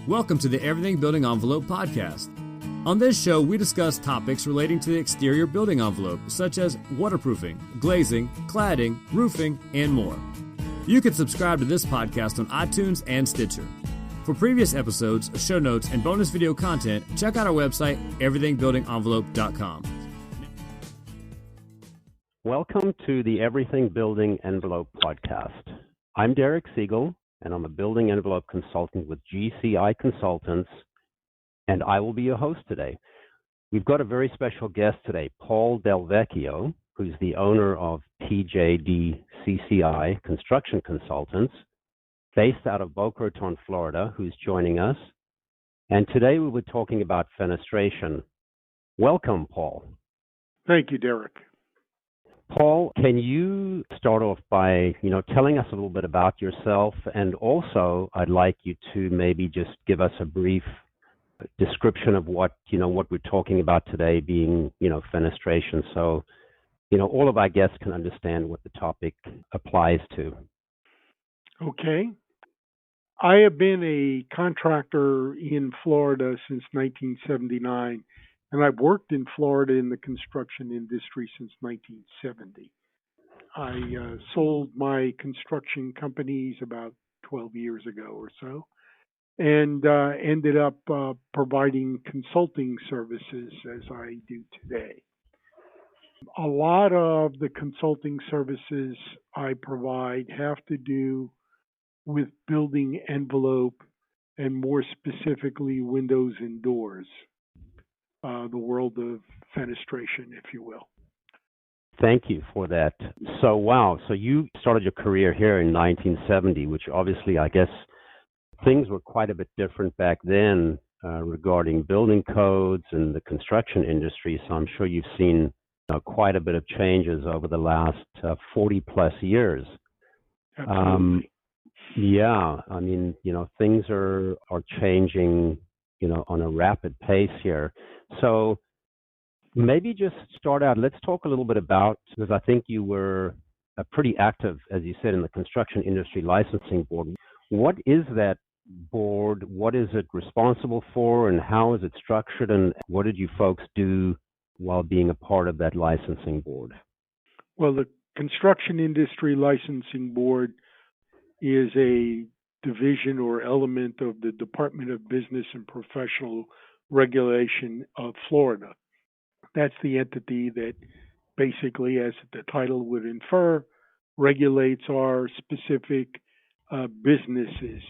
Welcome to the Everything Building Envelope podcast. On this show, we discuss topics relating to the exterior building envelope, such as waterproofing, glazing, cladding, roofing, and more. You can subscribe to this podcast on iTunes and Stitcher. For previous episodes, show notes, and bonus video content, check out our website, everythingbuildingenvelope.com. Welcome to the Everything Building Envelope podcast. I'm Derek Segal, and I'm a building envelope consultant with GCI Consultants, and I will be your host today. We've got a very special guest today, Paul Vecchio, who's the owner of PJDCCI Construction Consultants, based out of Boca Raton, Florida, who's joining us. And today we were talking about fenestration. Welcome, Paul. Thank you, Derek. Paul, can you start off by, telling us a little bit about yourself, and also I'd like you to maybe just give us a brief description of what we're talking about today, being, fenestration, so, all of our guests can understand what the topic applies to. Okay. I have been a contractor in Florida since 1979. And I've worked in Florida in the construction industry since 1970. I sold my construction companies about 12 years ago or so, and ended up providing consulting services as I do today. A lot of the consulting services I provide have to do with building envelope and more specifically windows and doors. The world of fenestration, if you will. Thank you for that. So you started your career here in 1970, which obviously, I guess, things were quite a bit different back then regarding building codes and the construction industry. So I'm sure you've seen quite a bit of changes over the last 40 plus years. Absolutely. Things are changing, on a rapid pace here. So maybe just start out, let's talk a little bit about, because I think you were pretty active, as you said, in the construction industry licensing board. What is that board? What is it responsible for, and how is it structured, and what did you folks do while being a part of that licensing board? Well, the Construction Industry Licensing Board is a division or element of the Department of Business and Professional Regulation of Florida. That's the entity that basically, as the title would infer, regulates our specific businesses,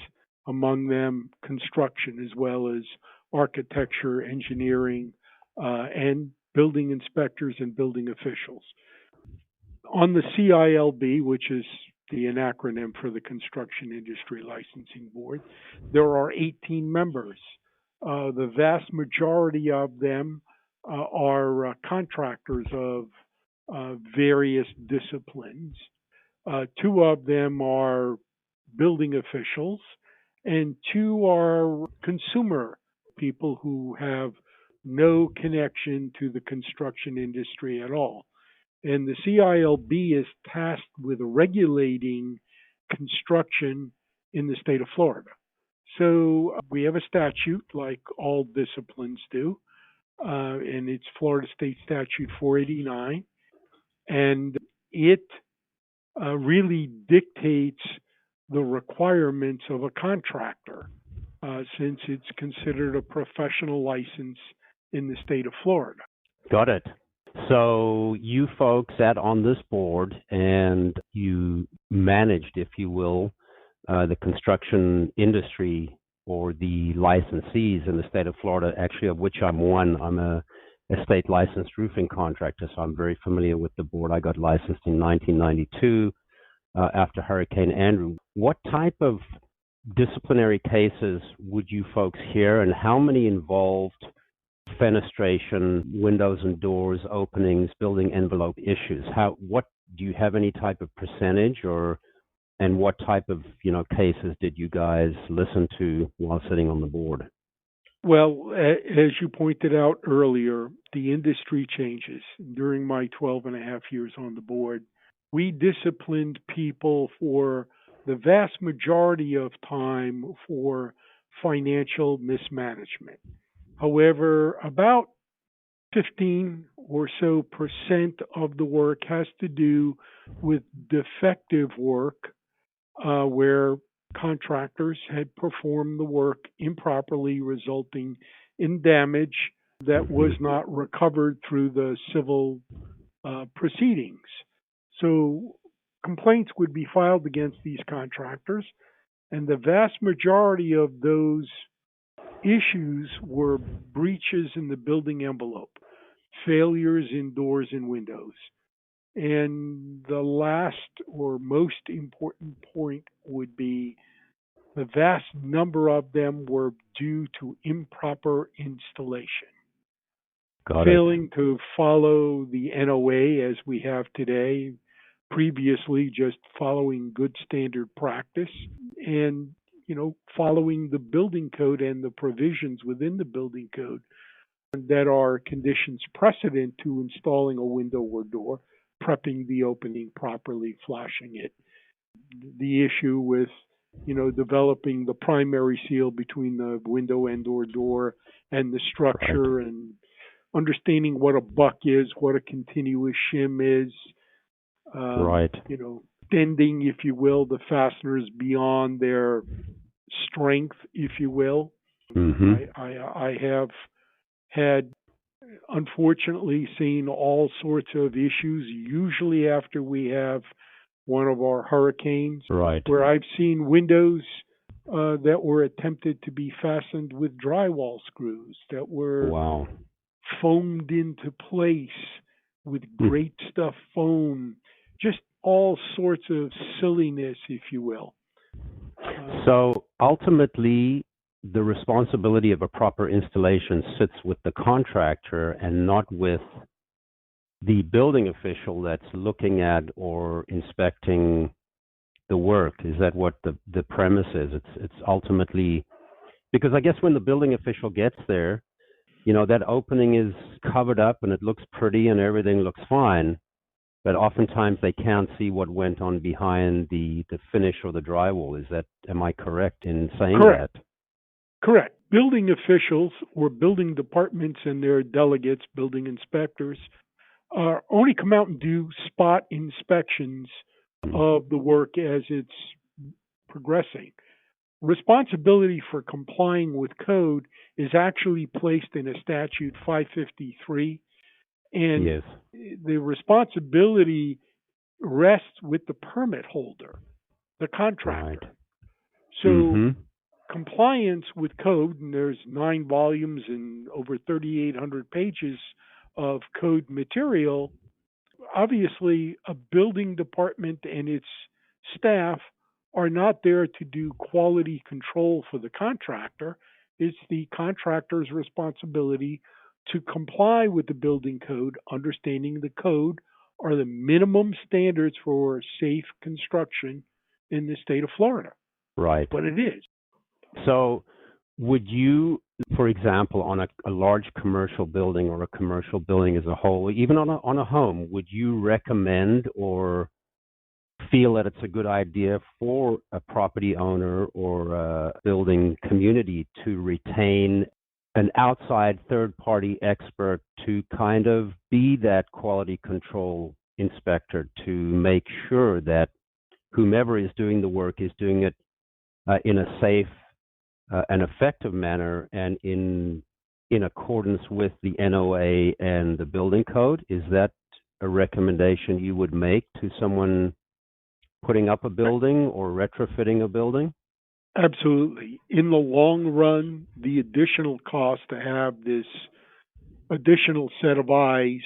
among them construction as well as architecture, engineering, and building inspectors and building officials. On the CILB, which is the acronym for the Construction Industry Licensing Board, there are 18 members. The vast majority of them are contractors of various disciplines. Two of them are building officials, and two are consumer people who have no connection to the construction industry at all. And the CILB is tasked with regulating construction in the state of Florida. So we have a statute like all disciplines do, and it's Florida State Statute 489. And it really dictates the requirements of a contractor since it's considered a professional license in the state of Florida. Got it. So you folks sat on this board and you managed, if you will, the construction industry or the licensees in the state of Florida, actually of which I'm one. I'm a state licensed roofing contractor, so I'm very familiar with the board. I got licensed in 1992 after Hurricane Andrew. What type of disciplinary cases would you folks hear, and how many involved fenestration, windows and doors, openings, building envelope issues? What do you have any type of percentage, and what type of cases did you guys listen to while sitting on the board? Well, as you pointed out earlier, the industry changes. During my 12 and a half years on the board, we disciplined people for the vast majority of time for financial mismanagement. However, about 15 or so percent of the work has to do with defective work where contractors had performed the work improperly, resulting in damage that was not recovered through the civil proceedings. So complaints would be filed against these contractors, and the vast majority of those issues were breaches in the building envelope, failures in doors and windows. And the last or most important point would be the vast number of them were due to improper installation. Failing to follow the NOA as we have today, previously just following good standard practice, and following the building code and the provisions within the building code that are conditions precedent to installing a window or door, prepping the opening properly, flashing it. The issue with developing the primary seal between the window and or door and the structure, and understanding what a buck is, what a continuous shim is, bending, if you will, the fasteners beyond their strength, if you will. I have had, unfortunately, seen all sorts of issues, usually after we have one of our hurricanes, where I've seen windows that were attempted to be fastened with drywall screws that were foamed into place with great stuff foam, just all sorts of silliness, if you will. So ultimately, the responsibility of a proper installation sits with the contractor and not with the building official that's looking at or inspecting the work. Is that what the premise is? It's ultimately, because I guess when the building official gets there, that opening is covered up and it looks pretty and everything looks fine, but oftentimes they can't see what went on behind the finish or the drywall. Am I correct in saying that? Correct. Building officials or building departments and their delegates, building inspectors, only come out and do spot inspections of the work as it's progressing. Responsibility for complying with code is actually placed in a statute 553, and the responsibility rests with the permit holder, the contractor. So compliance with code, and there's 9 volumes and over 3,800 pages of code material. Obviously, a building department and its staff are not there to do quality control for the contractor. It's the contractor's responsibility to comply with the building code. Understanding the code are the minimum standards for safe construction in the state of Florida. Right. But it is. So would you, for example, on a large commercial building or a commercial building as a whole, even on a home, would you recommend or feel that it's a good idea for a property owner or a building community to retain an outside third-party expert to kind of be that quality control inspector to make sure that whomever is doing the work is doing it in a safe and effective manner and in accordance with the NOA and the building code? Is that a recommendation you would make to someone putting up a building or retrofitting a building? Absolutely. In the long run, the additional cost to have this additional set of eyes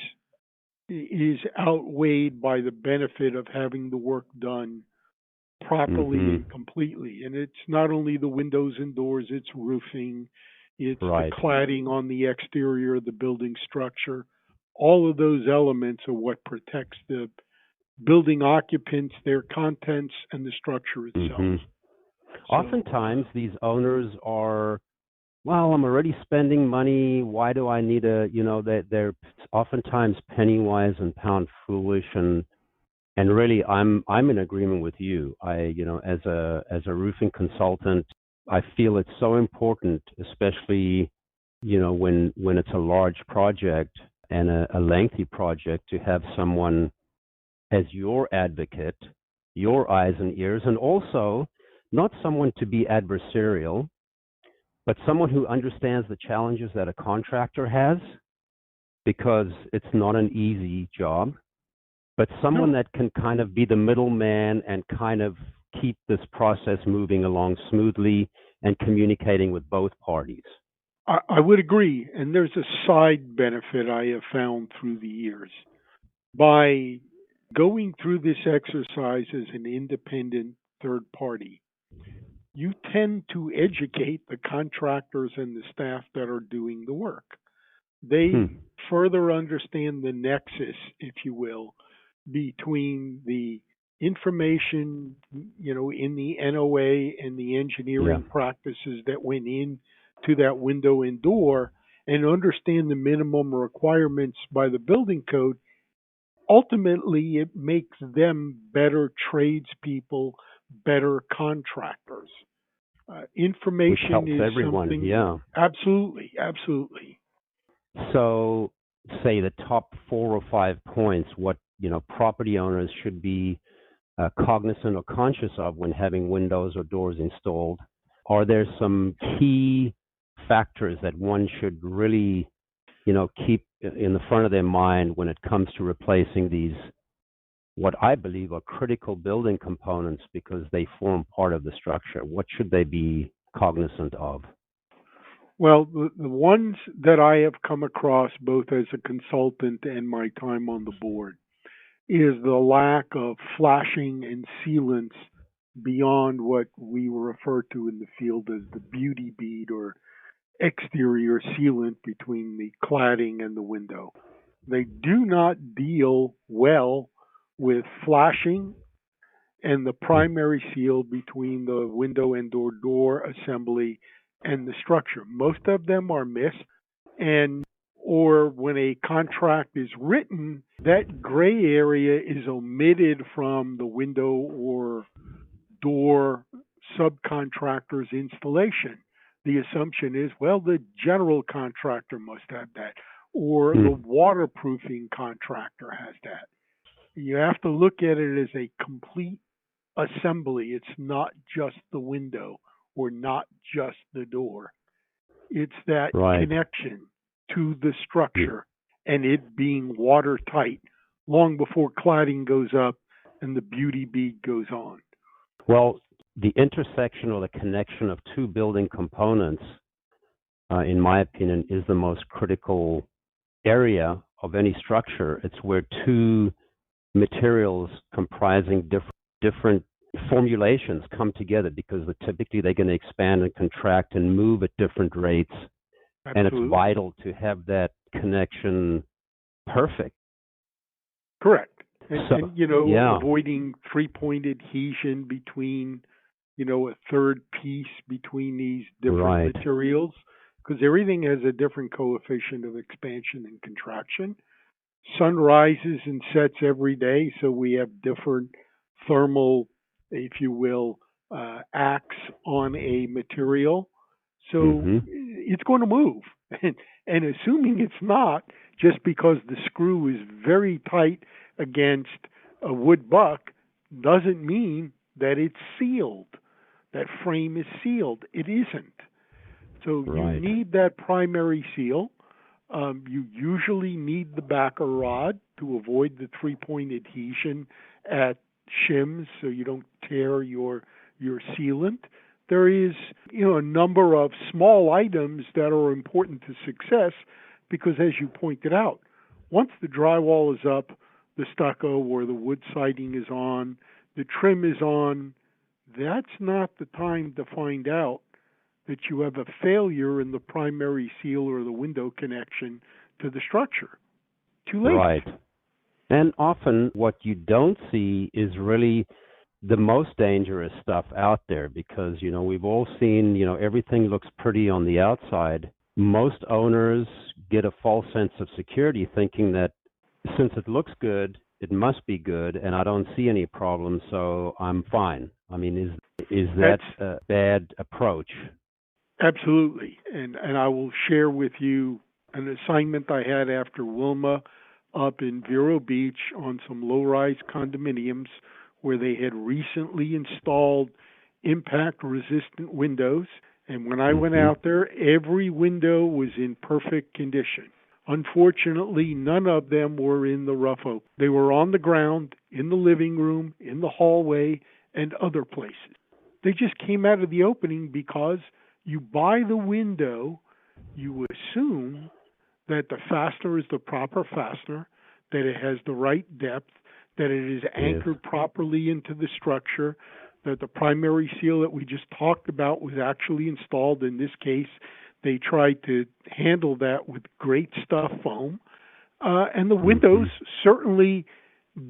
is outweighed by the benefit of having the work done properly and completely. And it's not only the windows and doors, it's roofing, it's the cladding on the exterior of the building structure. All of those elements are what protects the building occupants, their contents, and the structure itself. Oftentimes, these owners are, well, I'm already spending money. Why do I need they're oftentimes penny-wise and pound foolish, and really, I'm in agreement with you. As a roofing consultant, I feel it's so important, especially, when it's a large project and a lengthy project, to have someone as your advocate, your eyes and ears, and also not someone to be adversarial, but someone who understands the challenges that a contractor has, because it's not an easy job, but someone that can kind of be the middleman and kind of keep this process moving along smoothly and communicating with both parties. I would agree. And there's a side benefit I have found through the years. By going through this exercise as an independent third party, you tend to educate the contractors and the staff that are doing the work. They further understand the nexus, if you will, between the information, in the NOA and the engineering practices that went in to that window and door, and understand the minimum requirements by the building code. Ultimately, it makes them better tradespeople, better contractors. Information Which helps is everyone. something. Yeah. Absolutely, absolutely. So, say the top 4 or 5 points, what property owners should be cognizant or conscious of when having windows or doors installed. Are there some key factors that one should really, keep in the front of their mind when it comes to replacing these, what I believe are critical building components because they form part of the structure? What should they be cognizant of? Well, the ones that I have come across, both as a consultant and my time on the board, is the lack of flashing and sealants beyond what we refer to in the field as the beauty bead or exterior sealant between the cladding and the window. They do not deal well with flashing and the primary seal between the window and door assembly and the structure. Most of them are missed, and or when a contract is written, that gray area is omitted from the window or door subcontractor's installation. The assumption is, well, the general contractor must have that, or the waterproofing contractor has that. You have to look at it as a complete assembly. It's not just the window or not just the door. It's that connection to the structure and it being watertight long before cladding goes up and the beauty bead goes on. Well, the intersection or the connection of two building components, in my opinion, is the most critical area of any structure. It's where two materials comprising different formulations come together, because typically they're going to expand and contract and move at different rates. Absolutely. And it's vital to have that connection perfect. Correct. And avoiding three-point adhesion between, a third piece between these different materials, because everything has a different coefficient of expansion and contraction. Sun rises and sets every day, so we have different thermal, if you will, acts on a material. So it's going to move. And assuming it's not, just because the screw is very tight against a wood buck, doesn't mean that it's sealed. That frame is sealed. It isn't. So you need that primary seal. You usually need the backer rod to avoid the three-point adhesion at shims, so you don't tear your sealant. There is, a number of small items that are important to success because, as you pointed out, once the drywall is up, the stucco or the wood siding is on, the trim is on, that's not the time to find out that you have a failure in the primary seal or the window connection to the structure. Too late. Right. And often what you don't see is really the most dangerous stuff out there, because, we've all seen, everything looks pretty on the outside. Most owners get a false sense of security thinking that since it looks good, it must be good, and I don't see any problems, so I'm fine. I mean, is that a bad approach? Absolutely. And I will share with you an assignment I had after Wilma up in Vero Beach on some low-rise condominiums where they had recently installed impact-resistant windows. And when I went out there, every window was in perfect condition. Unfortunately, none of them were in the rough oak. They were on the ground, in the living room, in the hallway, and other places. They just came out of the opening because you buy the window, you assume that the fastener is the proper fastener, that it has the right depth, that it is anchored properly into the structure, that the primary seal that we just talked about was actually installed. In this case, they tried to handle that with great stuff foam. And the windows certainly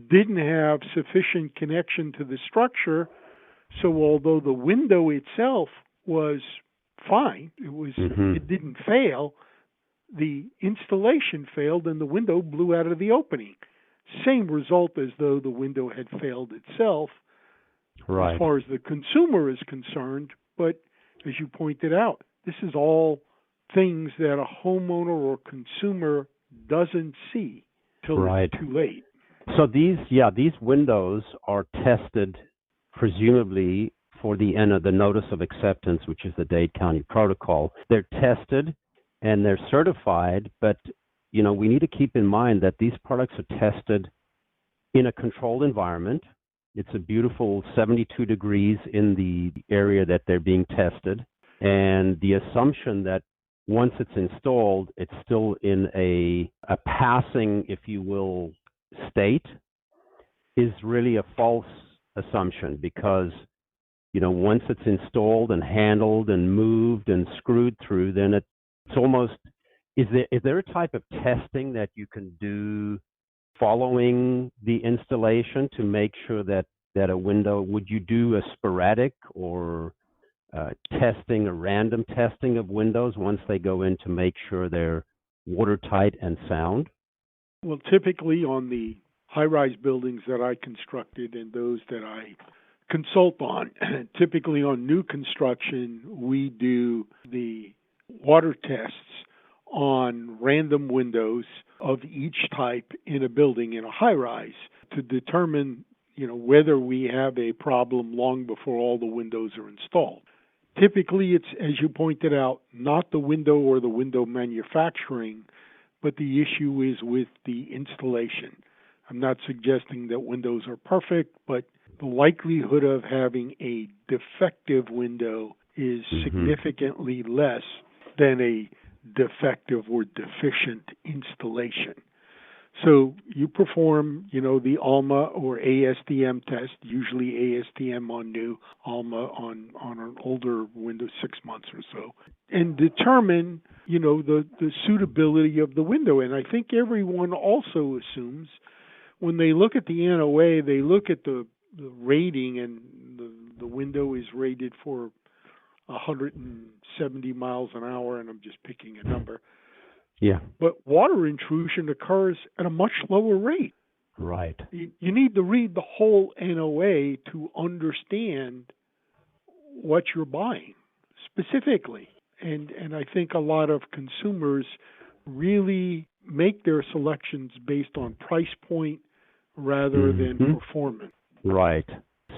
didn't have sufficient connection to the structure. So although the window itself was fine, it didn't fail, the installation failed and the window blew out of the opening. Same result as though the window had failed itself, as far as the consumer is concerned. But as you pointed out, this is all things that a homeowner or consumer doesn't see till it's too late. So these windows are tested presumably for the end of the notice of acceptance, which is the Dade County protocol. They're tested and they're certified, but we need to keep in mind that these products are tested in a controlled environment. It's a beautiful 72 degrees in the area that they're being tested. And the assumption that once it's installed, it's still in a passing, if you will, state is really a false assumption, because once it's installed and handled and moved and screwed through, then it's almost, is there a type of testing that you can do following the installation to make sure that a window, would you do a sporadic or testing, a random testing of windows once they go in to make sure they're watertight and sound? Well, typically on the high-rise buildings that I constructed and those that I consult on, typically on new construction, we do the water tests on random windows of each type in a building in a high-rise to determine, whether we have a problem long before all the windows are installed. Typically, it's, as you pointed out, not the window or the window manufacturing, but the issue is with the installation. I'm not suggesting that windows are perfect, but the likelihood of having a defective window is significantly less than a defective or deficient installation. So you perform, the ALMA or ASTM test, usually ASTM on new, ALMA on an older window, 6 months or so, and determine, the suitability of the window. And I think everyone also assumes when they look at the NOA, they look at the rating, and the window is rated for 170 miles an hour, and I'm just picking a number. Yeah. But water intrusion occurs at a much lower rate. Right. You need to read the whole NOA to understand what you're buying specifically. And I think a lot of consumers really make their selections based on price point rather than performance. Right.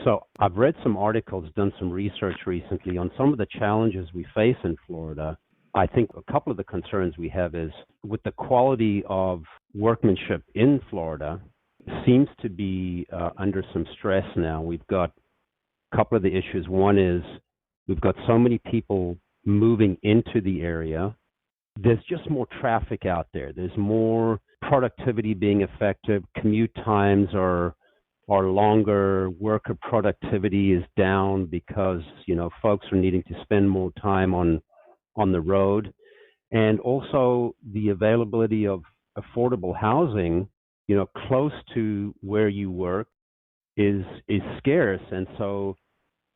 So I've read some articles, done some research recently on some of the challenges we face in Florida. I think a couple of the concerns we have is with the quality of workmanship in Florida seems to be under some stress now. We've got a couple of the issues. One is we've got so many people moving into the area. There's just more traffic out there. There's more productivity being affected. Commute times are longer. Worker productivity is down because, folks are needing to spend more time on the road. And also the availability of affordable housing, close to where you work is scarce. And so,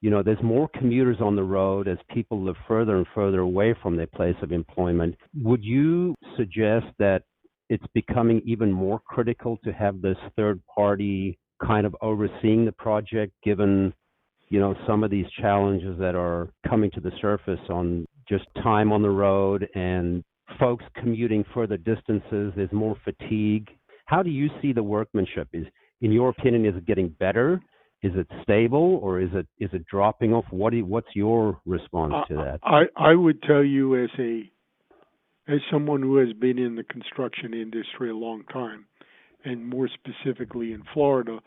there's more commuters on the road as people live further and further away from their place of employment. Would you suggest that it's becoming even more critical to have this third party kind of overseeing the project, given some of these challenges that are coming to the surface on just time on the road and folks commuting further distances. There's more fatigue. How do you see the workmanship? In your opinion, is it getting better? Is it stable, or is it dropping off? What's your response to that? I would tell you, as someone who has been in the construction industry a long time, and more specifically in Florida,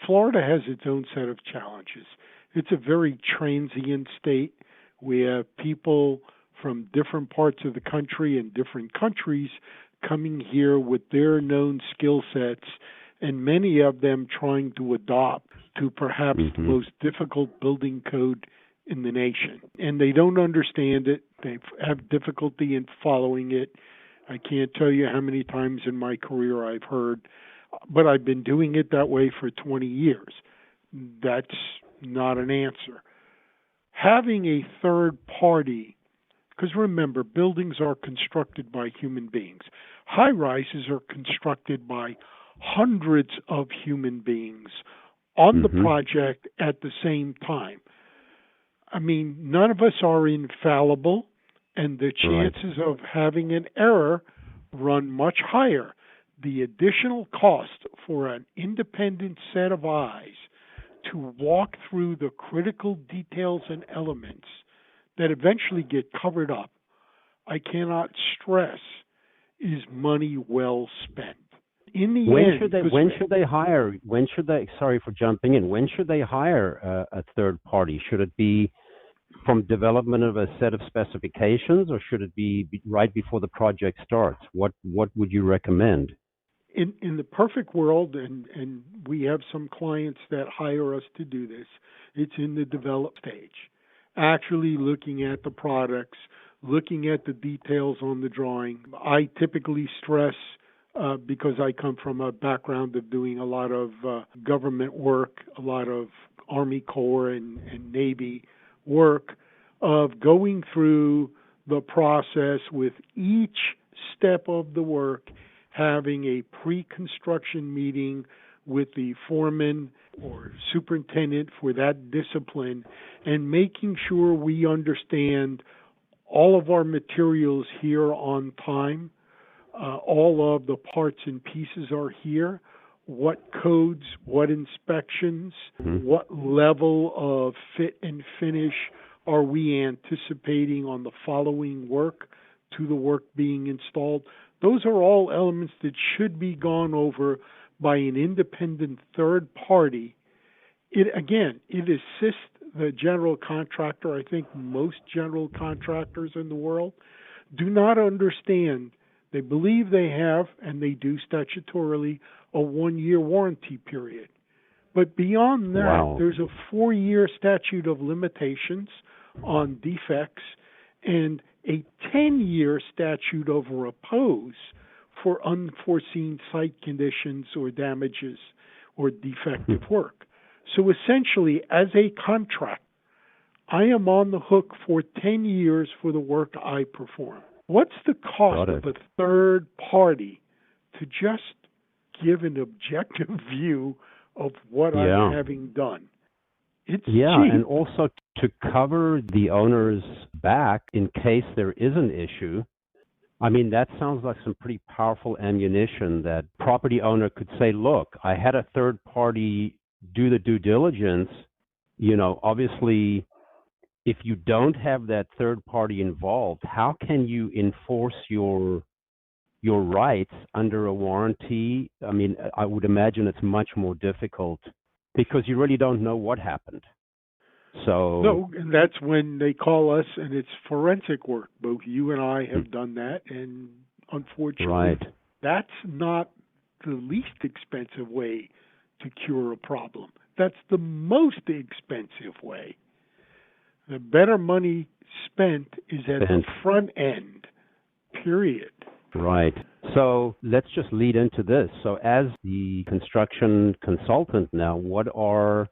Florida has its own set of challenges. It's a very transient state. We have people from different parts of the country and different countries coming here with their known skill sets, and many of them trying to adopt to perhaps the most difficult building code in the nation. And they don't understand it. They have difficulty in following it. I can't tell you how many times in my career I've heard, but I've been doing it that way for 20 years. That's not an answer. Having a third party, because remember, buildings are constructed by human beings. High-rises are constructed by hundreds of human beings on the project at the same time. I mean, none of us are infallible, and the chances of having an error run much higher. The additional cost for an independent set of eyes to walk through the critical details and elements that eventually get covered up, I cannot stress, is money well spent. In the end, when should they hire? Sorry for jumping in. When should they hire a third party? Should it be from development of a set of specifications, or should it be right before the project starts? What would you recommend? In the perfect world, and we have some clients that hire us to do this, it's in the develop stage. Actually looking at the products, looking at the details on the drawing. I typically stress, because I come from a background of doing a lot of government work, a lot of Army Corps and Navy work, of going through the process with each step of the work, having a pre-construction meeting with the foreman or superintendent for that discipline, and making sure we understand all of our materials here on time, all of the parts and pieces are here, what codes, what inspections, what level of fit and finish are we anticipating on the following work to the work being installed. Those are all elements that should be gone over by an independent third party. It assists the general contractor. I think most general contractors in the world do not understand. They believe they have, and they do statutorily, a 1-year warranty period. But beyond that, there's a 4-year statute of limitations on defects and a 10-year statute of repose for unforeseen site conditions or damages or defective work. So essentially, as a contractor, I am on the hook for 10 years for the work I perform. What's the cost of a third party to just give an objective view of what I'm having done? It's cheap. And also to cover the owner's back in case there is an issue. I mean, that sounds like some pretty powerful ammunition that property owner could say, look, I had a third party do the due diligence. Obviously, if you don't have that third party involved, how can you enforce your rights under a warranty? I mean, I would imagine it's much more difficult because you really don't know what happened. So no, and that's when they call us, and it's forensic work. Both you and I have done that, and unfortunately, that's not the least expensive way to cure a problem. That's the most expensive way. The better money spent is at the front end, period. Right. So let's just lead into this. So as the construction consultant now, what are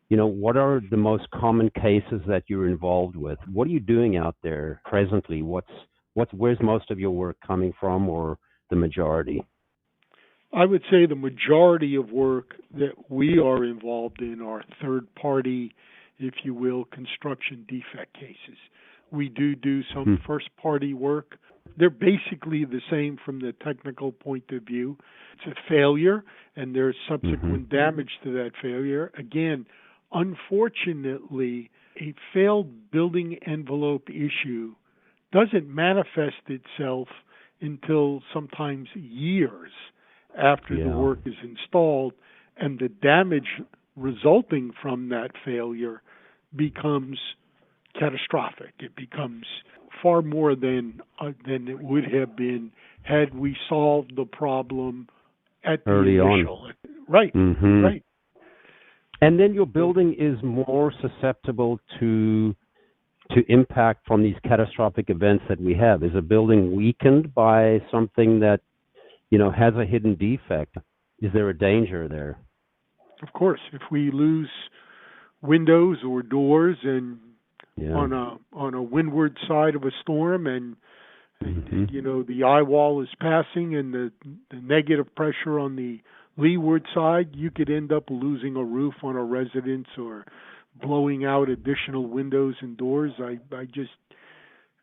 the most common cases that you're involved with? What are you doing out there presently? Where's most of your work coming from, or the majority? I would say the majority of work that we are involved in are third-party if you will, construction defect cases. We do some first-party work. They're basically the same from the technical point of view. It's a failure, and there's subsequent damage to that failure. Again, unfortunately, a failed building envelope issue doesn't manifest itself until sometimes years after the work is installed, and the damage resulting from that failure becomes catastrophic. It becomes far more than it would have been had we solved the problem at early the initial. On. Right, right. And then your building is more susceptible to impact from these catastrophic events that we have. Is a building weakened by something that, has a hidden defect? Is there a danger there? Of course, if we lose windows or doors and on a windward side of a storm, and the eye wall is passing, and the negative pressure on the leeward side, you could end up losing a roof on a residence or blowing out additional windows and doors. I just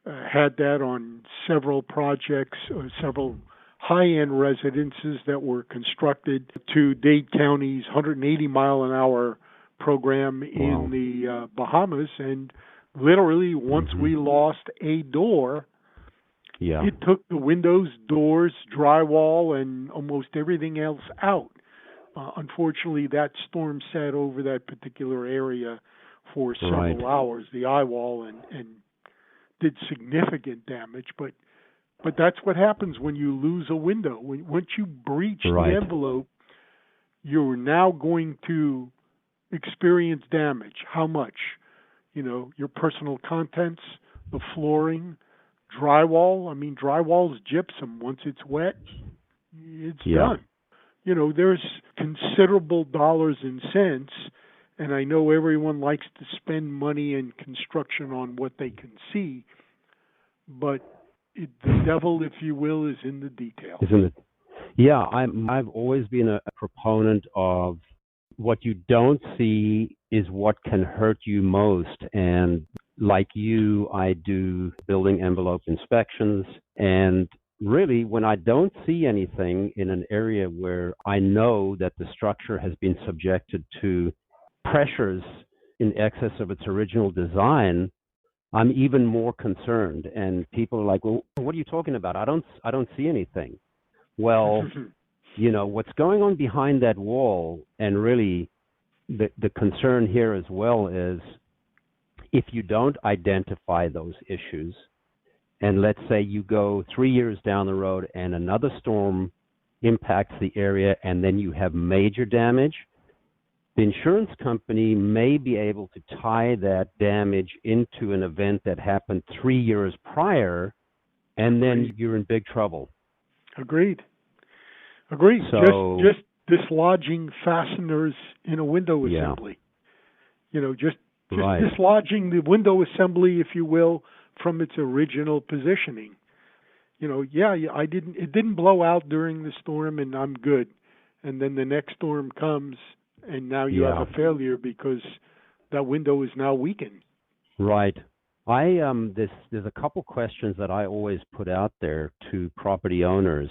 had that on several projects, several high-end residences that were constructed to Dade County's 180-mile-an-hour program in the Bahamas, and literally once we lost a door, it took the windows, doors, drywall, and almost everything else out. Unfortunately, that storm sat over that particular area for several hours, the eye wall, and did significant damage. But that's what happens when you lose a window. Once you breach the envelope, you're now going to experience damage. How much? Your personal contents, the flooring, drywall. I mean, drywall's gypsum. Once it's wet, it's done. There's considerable dollars and cents, and I know everyone likes to spend money in construction on what they can see, but the devil, if you will, is in the details. Isn't it? Yeah, I've always been a proponent of what you don't see is what can hurt you most. And like you, I do building envelope inspections. And really, when I don't see anything in an area where I know that the structure has been subjected to pressures in excess of its original design, I'm even more concerned. And people are like, well, what are you talking about? I don't see anything. Well, what's going on behind that wall, and really the concern here as well is if you don't identify those issues, and let's say you go 3 years down the road and another storm impacts the area and then you have major damage, the insurance company may be able to tie that damage into an event that happened 3 years prior, and then you're in big trouble. Agreed. So, just dislodging fasteners in a window assembly. Just dislodging the window assembly, if you will, from its original positioning. It didn't blow out during the storm, and I'm good. And then the next storm comes, and now you have a failure because that window is now weakened. Right. There's a couple questions that I always put out there to property owners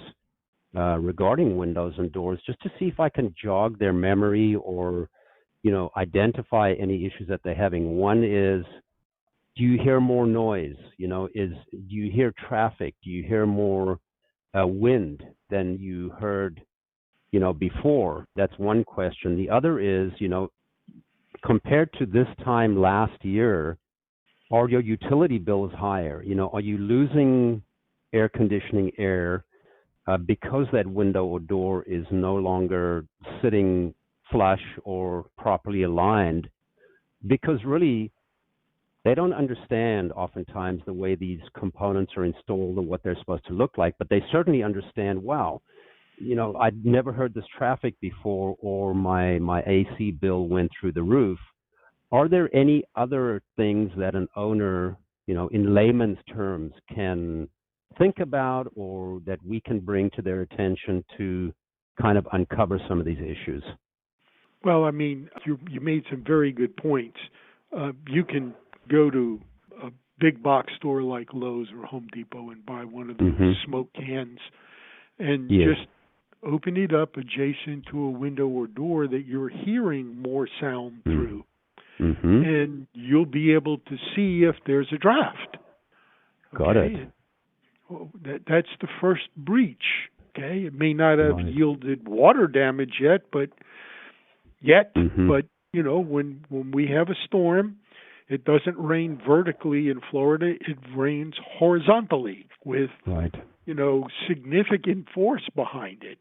regarding windows and doors, just to see if I can jog their memory or, identify any issues that they're having. One is, do you hear more noise? Do you hear traffic? Do you hear more wind than you heard, before? That's one question. The other is, compared to this time last year, are your utility bills higher? Are you losing air conditioning air because that window or door is no longer sitting flush or properly aligned? Because really, they don't understand oftentimes the way these components are installed and what they're supposed to look like, but they certainly understand, wow, I'd never heard this traffic before, or my AC bill went through the roof. Are there any other things that an owner, in layman's terms, can think about, or that we can bring to their attention to kind of uncover some of these issues? Well, I mean, you made some very good points. You can go to a big box store like Lowe's or Home Depot and buy one of those smoke cans and just open it up adjacent to a window or door that you're hearing more sound through. And you'll be able to see if there's a draft. Got it. Well, that's the first breach. Okay, it may not have yielded water damage yet, but when we have a storm, it doesn't rain vertically in Florida; it rains horizontally with significant force behind it.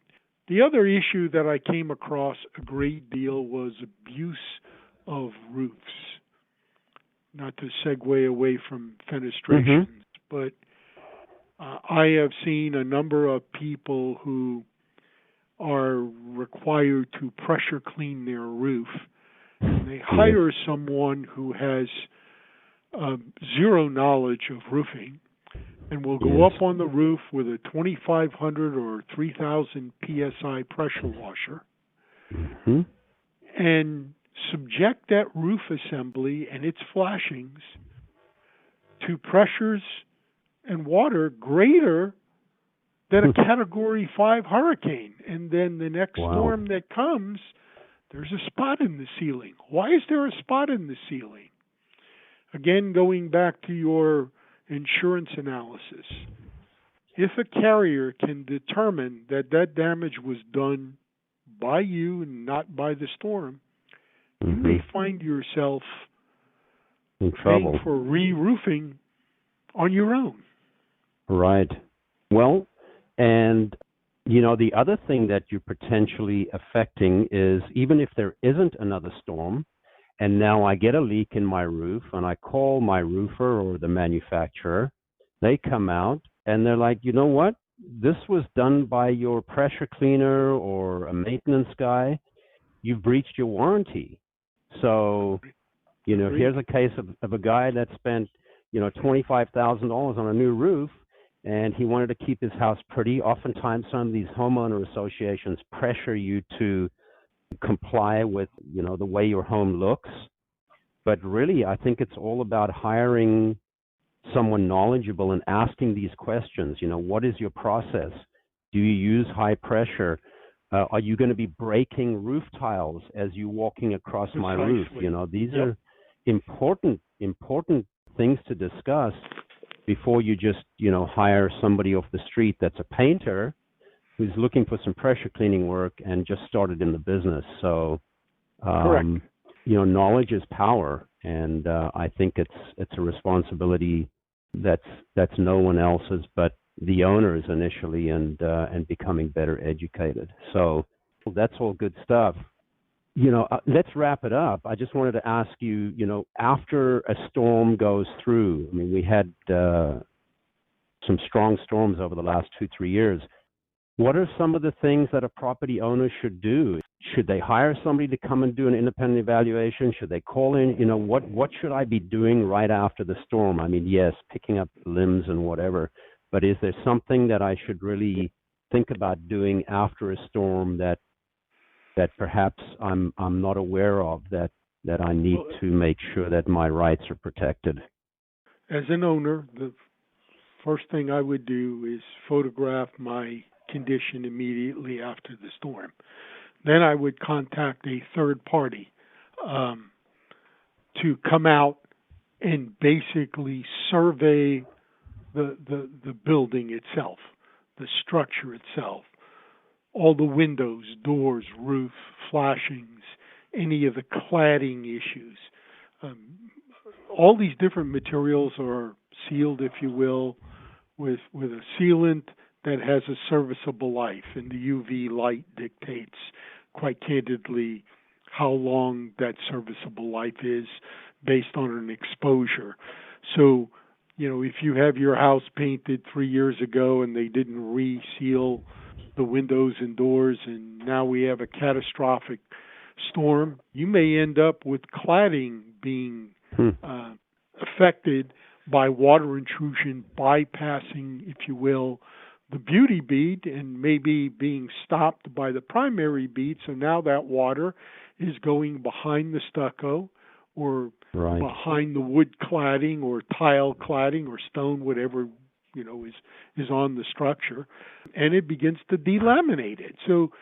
The other issue that I came across a great deal was abuse of roofs. Not to segue away from fenestrations, but I have seen a number of people who are required to pressure clean their roof. And they hire someone who has zero knowledge of roofing and will go up on the roof with a 2,500 or 3,000 PSI pressure washer and subject that roof assembly and its flashings to pressures and water greater than a Category 5 hurricane. And then the next storm that comes, there's a spot in the ceiling. Why is there a spot in the ceiling? Again, going back to your insurance analysis, if a carrier can determine that that damage was done by you and not by the storm, you may find yourself in trouble paying for re-roofing on your own. Right. Well, and the other thing that you're potentially affecting is even if there isn't another storm, and now I get a leak in my roof, and I call my roofer or the manufacturer, they come out and they're like, you know what? This was done by your pressure cleaner or a maintenance guy. You've breached your warranty. So, here's a case of a guy that spent, $25,000 on a new roof, and he wanted to keep his house pretty. Oftentimes, some of these homeowner associations pressure you to comply with, the way your home looks. But really, I think it's all about hiring someone knowledgeable and asking these questions. What is your process? Do you use high pressure? Are you going to be breaking roof tiles as you're walking across my roof? These are important things to discuss before you just, hire somebody off the street that's a painter who's looking for some pressure cleaning work and just started in the business. So, knowledge is power, and I think it's a responsibility that's no one else's but the owners initially, and becoming better educated. So that's all good stuff. Let's wrap it up. I just wanted to ask you, after a storm goes through, we had some strong storms over the last 2-3 years. What are some of the things that a property owner should do? Should they hire somebody to come and do an independent evaluation? Should they call in? What should I be doing right after the storm? Yes, picking up limbs and whatever, but is there something that I should really think about doing after a storm that perhaps I'm not aware of, that I need to make sure that my rights are protected? As an owner, the first thing I would do is photograph my condition immediately after the storm. Then I would contact a third party to come out and basically survey the building itself, the structure itself, all the windows, doors, roof, flashings, any of the cladding issues. All these different materials are sealed, if you will, with a sealant that has a serviceable life, and the UV light dictates quite candidly how long that serviceable life is based on an exposure. So, if you have your house painted 3 years ago and they didn't reseal the windows and doors, and now we have a catastrophic storm, you may end up with cladding being affected by water intrusion, bypassing, if you will, the beauty bead and maybe being stopped by the primary bead. So now that water is going behind the stucco or Right. behind the wood cladding or tile cladding or stone, whatever, is on the structure, and it begins to delaminate it. So,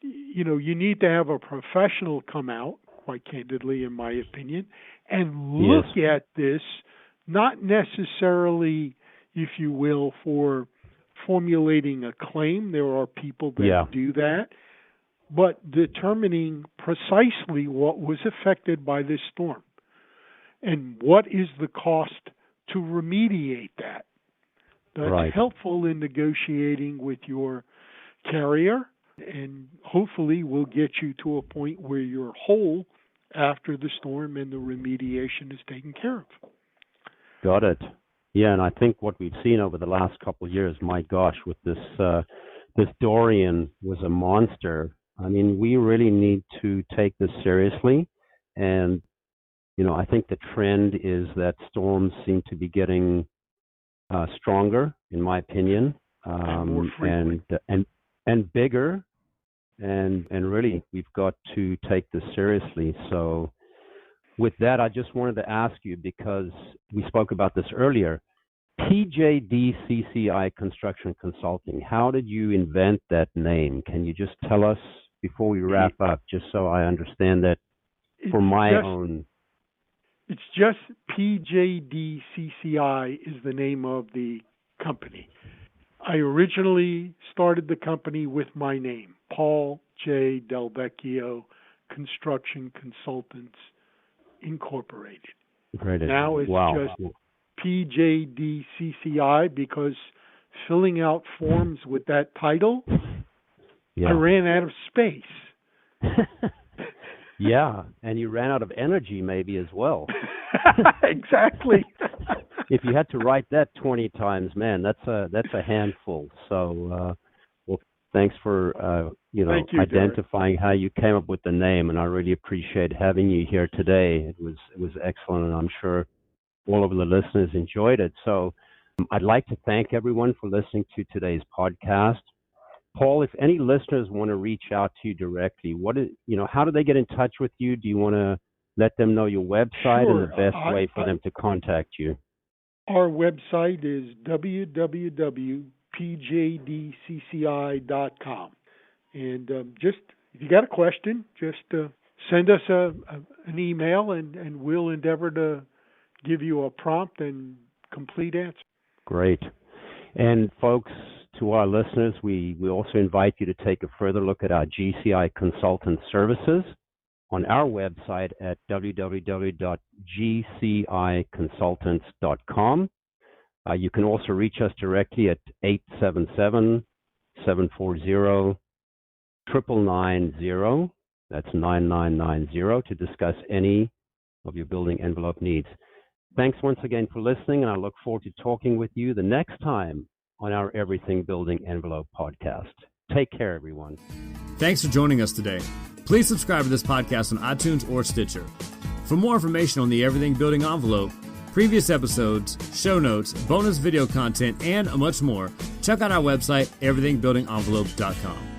you need to have a professional come out, quite candidly, in my opinion, and look at this, not necessarily, if you will, for formulating a claim. There are people that do that, but determining precisely what was affected by this storm and what is the cost to remediate that. That's helpful in negotiating with your carrier, and hopefully will get you to a point where you're whole after the storm and the remediation is taken care of. Got it. Yeah, and I think what we've seen over the last couple of years, my gosh, with this Dorian was a monster. I mean, we really need to take this seriously, and I think the trend is that storms seem to be getting stronger, in my opinion, and bigger, and really we've got to take this seriously. So with that, I just wanted to ask you, because we spoke about this earlier, PJDCCI Construction Consulting, how did you invent that name? Can you just tell us before we wrap up, just so I understand that for my own... It's just PJDCCI is the name of the company. I originally started the company with my name, Paul J. Del Vecchio Construction Consultants Incorporated. Great. Now it's just PJDCCI, because filling out forms with that title, I ran out of space. Yeah, and you ran out of energy maybe as well. Exactly. If you had to write that 20 times, man, that's a handful. So, well, thanks for Thank you, identifying how you came up with the name, and I really appreciate having you here today. It was excellent, and I'm sure all of the listeners enjoyed it. So, I'd like to thank everyone for listening to today's podcast. Paul, if any listeners want to reach out to you directly, how do they get in touch with you? Do you want to let them know your website and the best way for them to contact you? Our website is www.pjdcci.com. And just, if you got a question, just send us an email, and we'll endeavor to give you a prompt and complete answer. Great. And folks, to our listeners, we also invite you to take a further look at our GCI Consultant services on our website at www.gciconsultants.com. You can also reach us directly at 877-740-9990. That's 9990 to discuss any of your building envelope needs. Thanks once again for listening, and I look forward to talking with you the next time on our Everything Building Envelope podcast. Take care, everyone. Thanks for joining us today. Please subscribe to this podcast on iTunes or Stitcher. For more information on the Everything Building Envelope, previous episodes, show notes, bonus video content, and much more, check out our website, everythingbuildingenvelope.com.